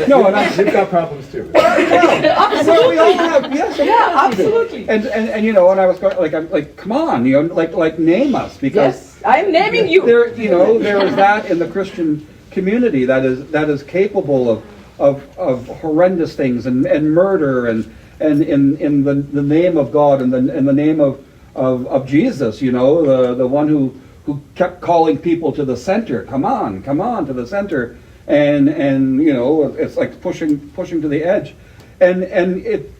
No, and you've got problems too. Absolutely. We all have, yes, Yeah, absolutely. And and I was going I'm like, come on, like name us, because Yes, I'm naming you. there is that in the Christian community that is capable of horrendous things and murder and in the name of God and in the name of Jesus, the one who kept calling people to the center. Come on to the center, and it's like pushing to the edge, and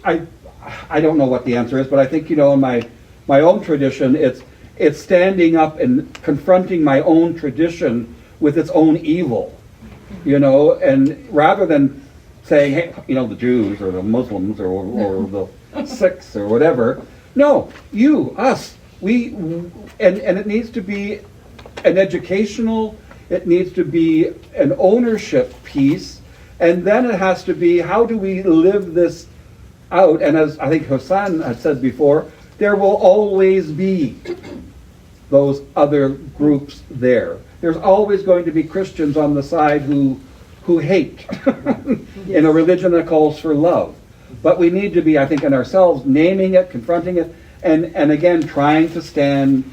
I don't know what the answer is, but I think in my own tradition, it's standing up and confronting my own tradition with its own evil, and rather than saying, hey, the Jews or the Muslims or the Sikhs or whatever. No, us. And it needs to be an educational, it needs to be an ownership piece, and then it has to be, how do we live this out? And as I think Hassan had said before, there will always be those other groups there. There's always going to be Christians on the side who hate in a religion that calls for love. But we need to be, I think, in ourselves, naming it, confronting it, and again, trying to stand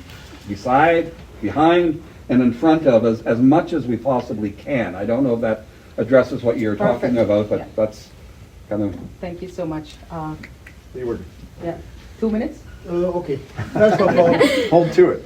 beside, behind, and in front of as much as we possibly can. I don't know if that addresses what you're talking Perfect. about, but Yeah. that's kind of. Thank you so much. They were, Yeah, 2 minutes? Okay. First of all, hold to it.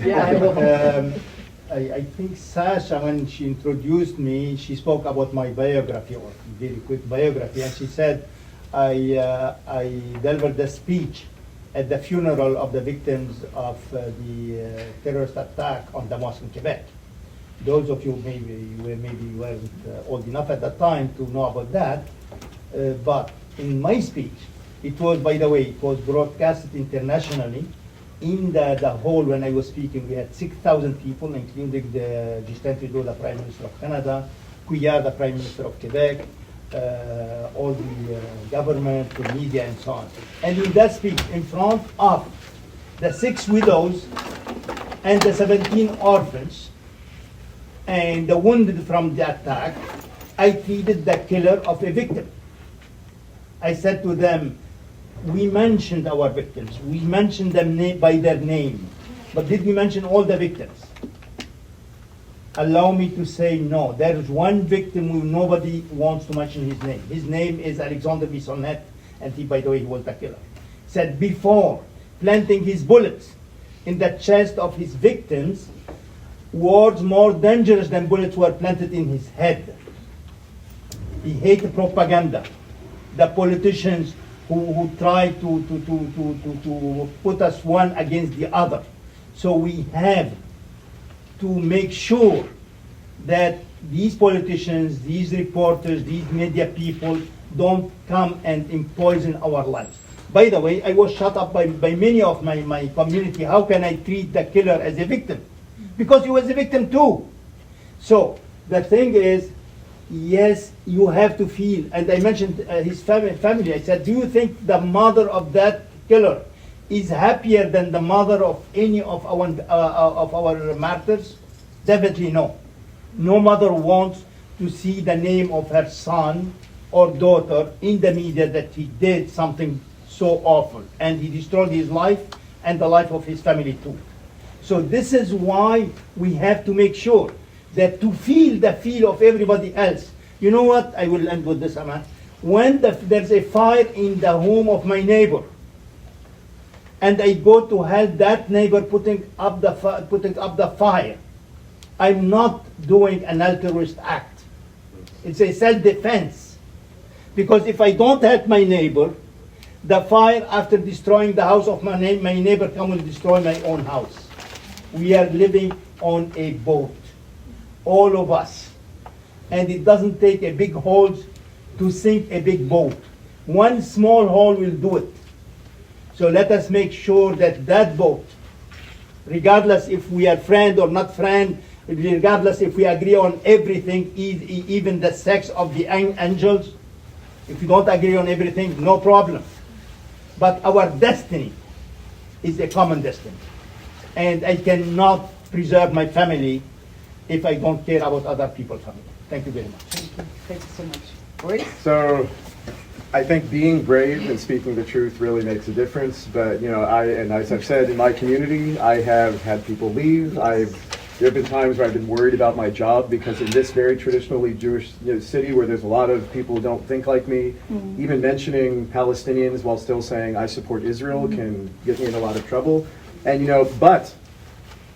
I think Sasha, when she introduced me, she spoke about my biography, or very quick biography, and she said I delivered a speech at the funeral of the victims of the terrorist attack on the mosque in Quebec. Those of you maybe weren't old enough at that time to know about that, but in my speech, it was, by the way, it was broadcasted internationally. In the hall when I was speaking, we had 6,000 people, including Justin Trudeau, the Prime Minister of Canada, Couillard, the Prime Minister of Quebec, all the government, the media, and so on. And in that speech, in front of the 6 widows and the 17 orphans, and the wounded from the attack, I treated the killer of a victim. I said to them, we mentioned our victims. We mentioned them by their name. But did we mention all the victims? Allow me to say no. There is one victim who nobody wants to mention his name. His name is Alexander Bissonnette, and he, by the way, he was the killer. Said before planting his bullets in the chest of his victims, words more dangerous than bullets were planted in his head. He hated propaganda. The politicians who try to put us one against the other. So we have to make sure that these politicians, these reporters, these media people don't come and poison our lives. By the way, I was shut up by many of my community. How can I treat the killer as a victim? Because he was a victim too. So the thing is, yes, you have to feel, and I mentioned his family. I said, do you think the mother of that killer is happier than the mother of any of our martyrs? Definitely no. No mother wants to see the name of her son or daughter in the media that he did something so awful, and he destroyed his life and the life of his family too. So this is why we have to make sure that to feel the feel of everybody else. You know what? I will end with this, Amal. When there's a fire in the home of my neighbor, and I go to help that neighbor putting up the fire, I'm not doing an altruist act. It's a self-defense. Because if I don't help my neighbor, the fire, after destroying the house of my neighbor, come and destroy my own house. We are living on a boat, all of us. And it doesn't take a big hole to sink a big boat. One small hole will do it. So let us make sure that that boat, regardless if we are friend or not friend, regardless if we agree on everything, even the sex of the angels, if we don't agree on everything, no problem. But our destiny is a common destiny. And I cannot preserve my family if I don't care about other people's family. Thank you very much. Thank you. Thank you so much. Boris? So I think being brave and speaking the truth really makes a difference. But, you know, as I've said, in my community, I have had people leave. There have been times where I've been worried about my job because in this very traditionally Jewish city where there's a lot of people who don't think like me, even mentioning Palestinians while still saying I support Israel can get me in a lot of trouble. And, you know, but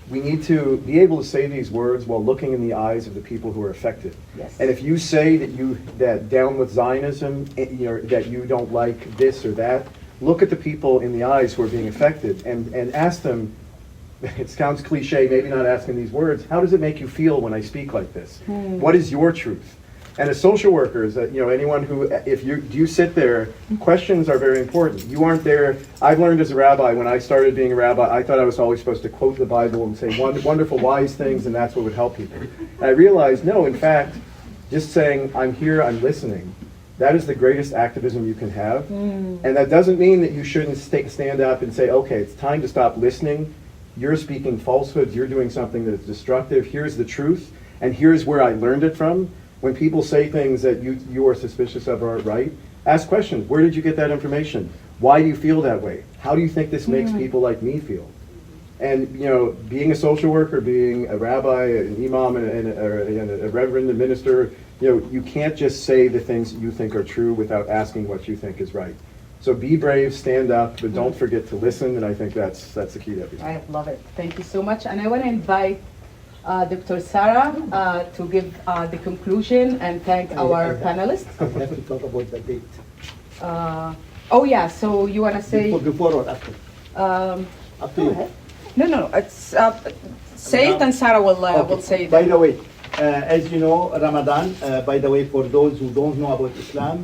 we need to be able to say these words while looking in the eyes of the people who are affected. Yes. And if you say that down with Zionism, you know, that you don't like this or that, look at the people in the eyes who are being affected and ask them, it sounds cliche, maybe not asking these words, how does it make you feel when I speak like this? What is your truth? And as social workers, you know, anyone who, do you sit there, questions are very important. You aren't there. I've learned as a rabbi, when I started being a rabbi, I thought I was always supposed to quote the Bible and say wonderful, wise things, and that's what would help people. And I realized, no, in fact, just saying, I'm here, I'm listening, that is the greatest activism you can have. And that doesn't mean that you shouldn't stand up and say, okay, it's time to stop listening. You're speaking falsehoods, you're doing something that is destructive, here's the truth, and here's where I learned it from. When people say things that you are suspicious of aren't right, ask questions. Where did you get that information? Why do you feel that way? How do you think this makes people like me feel? And being a social worker, being a rabbi, an imam, and a reverend, a minister, you can't just say the things you think are true without asking what you think is right. So be brave, stand up, but don't forget to listen, and I think that's the key to everything. I love it. Thank you so much. And I want to invite Dr. Sarah to give the conclusion and thank our panelists. We have to talk about the date. Oh yeah, so you want to say... Before or after? Up to you. No, it's say it and Sarah will say it. By the way, as you know, Ramadan, by the way, for those who don't know about Islam,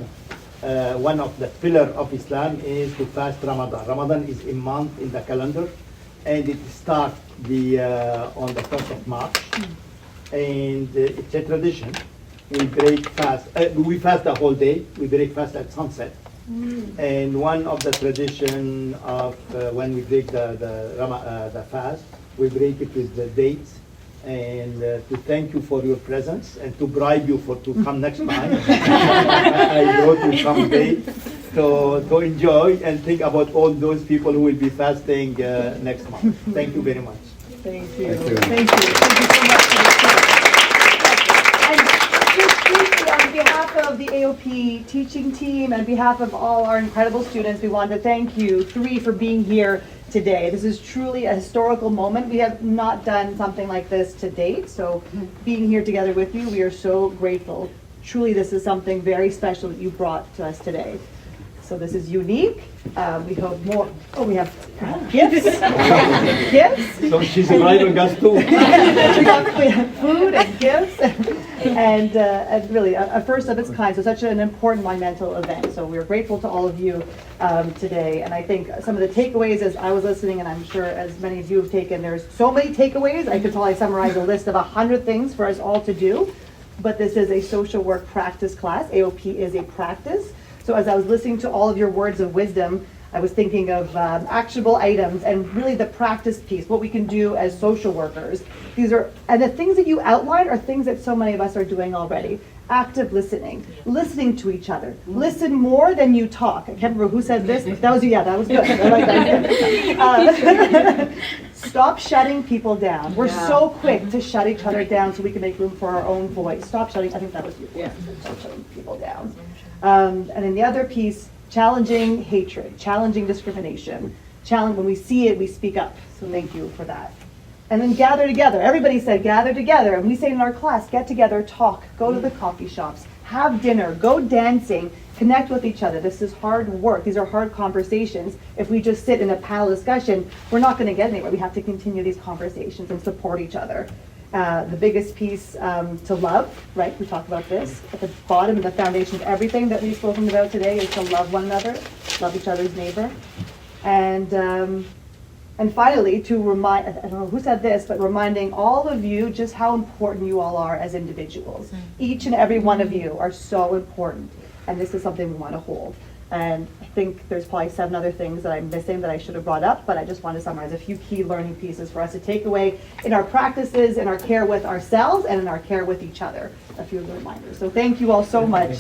one of the pillars of Islam is to fast Ramadan. Ramadan is a month in the calendar, and it starts on the 1st of March. And it's a tradition. We break fast. We fast the whole day. We break fast at sunset. And one of the tradition of when we break the fast, we break it with the dates, and to thank you for your presence and to bribe you to come next time. I brought you some dates to enjoy and think about all those people who will be fasting next month. Thank you very much. Thank you. Thank you. Thank you. Thank you so much for the On behalf of the AOP teaching team and on behalf of all our incredible students, we want to thank you three for being here today. This is truly a historical moment. We have not done something like this to date, so being here together with you, we are so grateful. Truly, this is something very special that you brought to us today. So this is unique. We hope more. Oh, we have gifts. Gifts. So she's bribing us too. We have food and gifts, and really a first of its kind. So such an important monumental event. So we're grateful to all of you today. And I think some of the takeaways, as I was listening, and I'm sure as many of you have taken, there's so many takeaways. I could probably summarize a list of 100 things for us all to do. But this is a social work practice class. AOP is a practice. So as I was listening to all of your words of wisdom, I was thinking of actionable items and really the practice piece, what we can do as social workers. And the things that you outlined are things that so many of us are doing already. Active listening, listening to each other. Listen more than you talk. I can't remember who said this, but that was you. Yeah, that was good. I like that. Stop shutting people down. We're so quick to shut each other down so we can make room for our own voice. Stop shutting, I think that was you. Yeah. Stop shutting people down. And then the other piece, challenging hatred, challenging discrimination. When we see it, we speak up. So thank you for that. And then gather together. Everybody said gather together. And we say in our class, get together, talk, go to the coffee shops, have dinner, go dancing, connect with each other. This is hard work. These are hard conversations. If we just sit in a panel discussion, we're not going to get anywhere. We have to continue these conversations and support each other. The biggest piece to love, right? We talked about this. At the bottom of the foundation of everything that we've spoken about today is to love one another, love each other's neighbor. And finally, to remind, I don't know who said this, but reminding all of you just how important you all are as individuals. Each and every one of you are so important. And this is something we want to hold. And I think there's probably 7 other things that I'm missing that I should have brought up, but I just want to summarize a few key learning pieces for us to take away in our practices, in our care with ourselves, and in our care with each other. A few reminders. So thank you all so much.